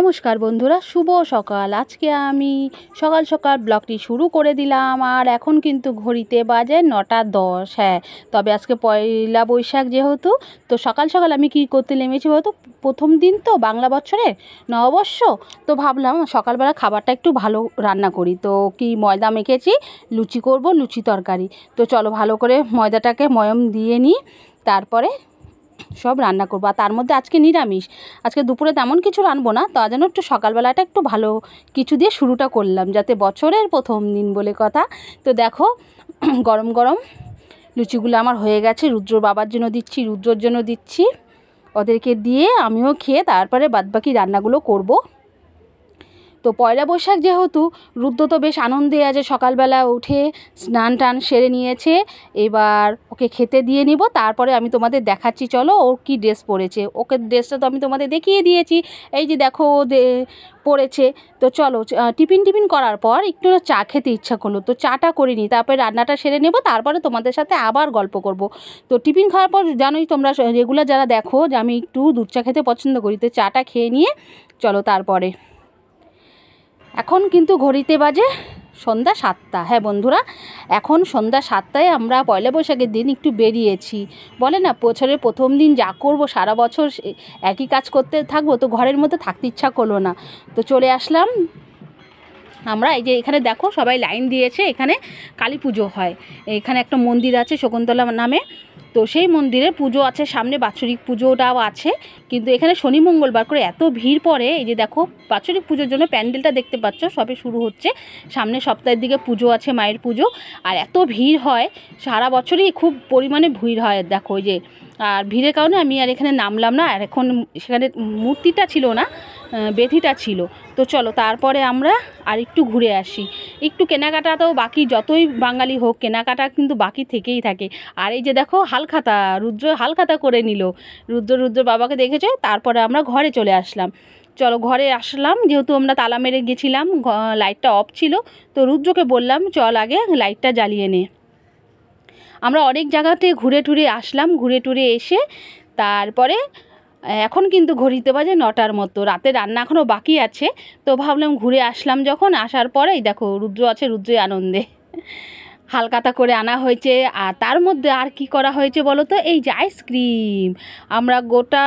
নমস্কার বন্ধুরা, শুভ সকাল। আজকে আমি সকাল সকাল ব্লগটি শুরু করে দিলাম। আর এখন কিন্তু ঘড়িতে বাজে 9:10। হ্যাঁ, তবে আজকে পয়লা বৈশাখ যেহেতু, তো সকাল সকাল আমি কি করতে নেমেছি বলতো, প্রথম দিন তো বাংলা বছরের নববর্ষ, তো ভাবলাম সকালবেলা খাবারটা একটু ভালো রান্না করি। তো কি ময়দা মেখেছি, লুচি করব, লুচি তরকারি। তো চলো ভালো করে ময়দাটাকে ময়ম দিয়ে নিই, তারপরে সব রান্না করবো। আর তার মধ্যে আজকে নিরামিষ, আজকে দুপুরে তেমন কিছু রানবো না, তার জন্য একটু সকালবেলাটা একটু ভালো কিছু দিয়ে শুরুটা করলাম, যাতে বছরের প্রথম দিন বলে কথা। তো দেখো গরম গরম লুচিগুলো আমার হয়ে গেছে। রুদ্র বাবার জন্য দিচ্ছি, রুদ্রর জন্য দিচ্ছি, ওদেরকে দিয়ে আমিও খেয়ে তারপরে বাদবাকি রান্নাগুলো করব। তো পয়লা বৈশাখ যেহেতু, রুদ্র তো বেশ আনন্দে আছে, সকালবেলা উঠে স্নান টান সেরে নিয়েছে। এবার ওকে খেতে দিয়ে নিব, তারপরে আমি তোমাদের দেখাচ্ছি। চলো ও কি ড্রেস পরেছে, ওকে ড্রেসটা তো আমি তোমাদের দেখিয়ে দিয়েছি, এই যে দেখো পরেছে। তো চলো টিফিন করার পর একটু চা খেতে ইচ্ছা করলো, তো চাটা করে নিই, তারপরে রান্নাটা সেরে নেব, তারপরে তোমাদের সাথে আবার গল্প করব। তো টিফিন খাওয়ার পর জানোই তোমরা রেগুলার যারা দেখো যে আমি একটু দুধ চা খেতে পছন্দ করি, তো চাটা খেয়ে নিয়ে চলো তারপরে। এখন কিন্তু ঘড়িতে বাজে সন্ধ্যা 7টা। হ্যাঁ বন্ধুরা, এখন সন্ধ্যা 7টায় আমরা পয়লা বৈশাখের দিন একটু বেরিয়েছি। বলে না, বছরের প্রথম দিন যা করব সারা বছর একই কাজ করতে থাকবো, তো ঘরের মধ্যে থাকতে ইচ্ছা করলো না, তো চলে আসলাম আমরা। এই যে এখানে দেখো সবাই লাইন দিয়েছে, এখানে কালী পুজো হয়। এখানে একটা মন্দির আছে শকুন্তলা নামে, তো সেই মন্দিরে পুজো আছে, সামনে বাৎসরিক পুজোটাও আছে। কিন্তু এখানে শনি মঙ্গলবার করে এত ভিড় পড়ে। এই যে দেখো বাৎসরিক পুজোর জন্য প্যান্ডেলটা দেখতে পাচ্ছ, সবে শুরু হচ্ছে, সামনে সপ্তাহের দিকে পুজো আছে, মায়ের পুজো। আর এত ভিড় হয়, সারা বছরই খুব পরিমাণে ভিড় হয়। দেখো ওই যে, আর ভিড়ের কারণে আমি আর এখানে নামলাম না। আর এখন সেখানে মূর্তিটা ছিল না, বেদিটা ছিল। তো চলো তারপরে আমরা আর একটু ঘুরে আসি। একটু কেনাকাটা তো বাকি, যতই বাঙালি হোক কেনাকাটা কিন্তু বাকি থেকেই থাকে। আর এই যে দেখো হালখাতা, রুদ্র হালখাতা করে নিল, রুদ্র বাবাকে দেখেছে। তারপরে আমরা ঘরে চলে আসলাম। চলো ঘরে আসলাম, যেহেতু আমরা তালা মেরে গেছিলাম, লাইটটা অফ ছিল, তো রুদ্রকে বললাম চল আগে লাইটটা জ্বালিয়ে নে। আমরা অনেক জায়গাতে ঘুরে টুরে আসলাম, ঘুরে টুরে এসে তারপরে এখন কিন্তু ঘড়িতে বাজে 9টার মতো। রাতে রান্না এখনও বাকি আছে, তো ভাবলাম ঘুরে আসলাম যখন, আসার পরেই দেখো রুদ্র আছে, রুদ্রই আনন্দে হালখাতা করে আনা হয়েছে। আর তার মধ্যে আর কি করা হয়েছে বলো তো, এই যে আইসক্রিম। আমরা গোটা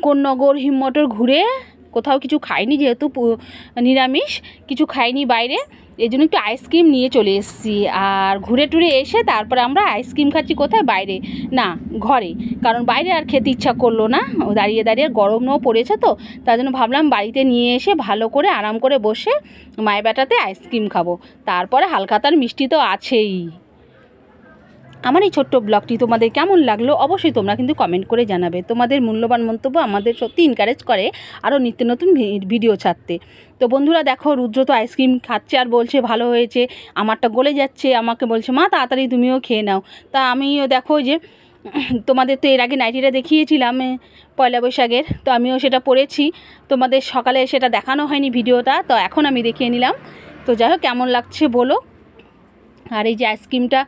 কোন্নগর হিমমটর ঘুরে কোথাও কিছু খাইনি, যেহেতু নিরামিষ কিছু খাইনি বাইরে, এই জন্য একটু আইসক্রিম নিয়ে চলে এসেছি। আর ঘুরে টুরে এসে তারপরে আমরা আইসক্রিম খাচ্ছি কোথায়, বাইরে না ঘরে, কারণ বাইরে আর খেতে ইচ্ছা করলো না, দাঁড়িয়ে দাঁড়িয়ে গরমও পড়েছে, তো তার জন্য ভাবলাম বাড়িতে নিয়ে এসে ভালো করে আরাম করে বসে মায়ের বেটাতে আইসক্রিম খাবো। তারপরে হালখাতার মিষ্টি তো আছেই। আমার এই ছোট্ট ব্লগটি তোমাদের কেমন লাগলো অবশ্যই তোমরা কিন্তু কমেন্ট করে জানাবে। তোমাদের মূল্যবান মন্তব্য আমাদের সত্যি এনকারেজ করে আরও নিত্য নতুন ভিডিও ছাড়তে। তো বন্ধুরা দেখো, রুদ্র তো আইসক্রিম খাচ্ছে আর বলছে ভালো হয়েছে, আমারটা গলে যাচ্ছে, আমাকে বলছে মা তাড়াতাড়ি তুমিও খেয়ে নাও। তা আমিও দেখো যে তোমাদের তো এর আগে নাইটিটা দেখিয়েছিলাম পয়লা বৈশাখের, তো আমিও সেটা পরেছি, তোমাদের সকালে সেটা দেখানো হয়নি ভিডিওটা, তো এখন আমি দেখিয়ে নিলাম। তো যাই হোক কেমন লাগছে বলো। আর এই যে আইসক্রিমটা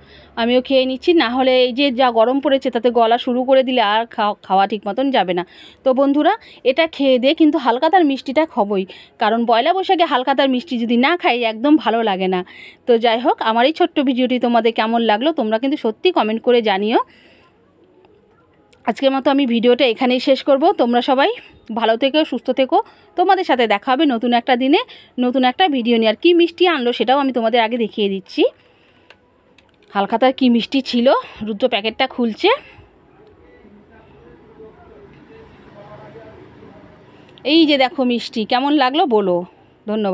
আমিও খেয়ে নিচ্ছি, না হলে এই যে যা গরম পড়েছে তাতে গলা শুরু করে দিলে আর খাওয়া ঠিক মতন যাবে না। তো বন্ধুরা এটা খেয়ে দিয়ে কিন্তু হালখাতার মিষ্টিটা খাবই, কারণ পয়লা বৈশাখে হালখাতার মিষ্টি যদি না খাই একদম ভালো লাগে না। তো যাই হোক, আমার এই ছোট্ট ভিডিওটি তোমাদের কেমন লাগলো তোমরা কিন্তু সত্যি কমেন্ট করে জানিও। আজকের মতো আমি ভিডিওটা এখানেই শেষ করব। তোমরা সবাই ভালো থেকো, সুস্থ থেকো। তোমাদের সাথে দেখা হবে নতুন একটা দিনে, নতুন একটা ভিডিও নিয়ে। আর কী মিষ্টি আনলো সেটাও আমি তোমাদের আগে দেখিয়ে দিচ্ছি। হালখাতার কি মিষ্টি ছিল, রুদ্র প্যাকেটটা খুলছে। এই যে দেখো মিষ্টি, কেমন লাগলো বলো। ধন্যবাদ।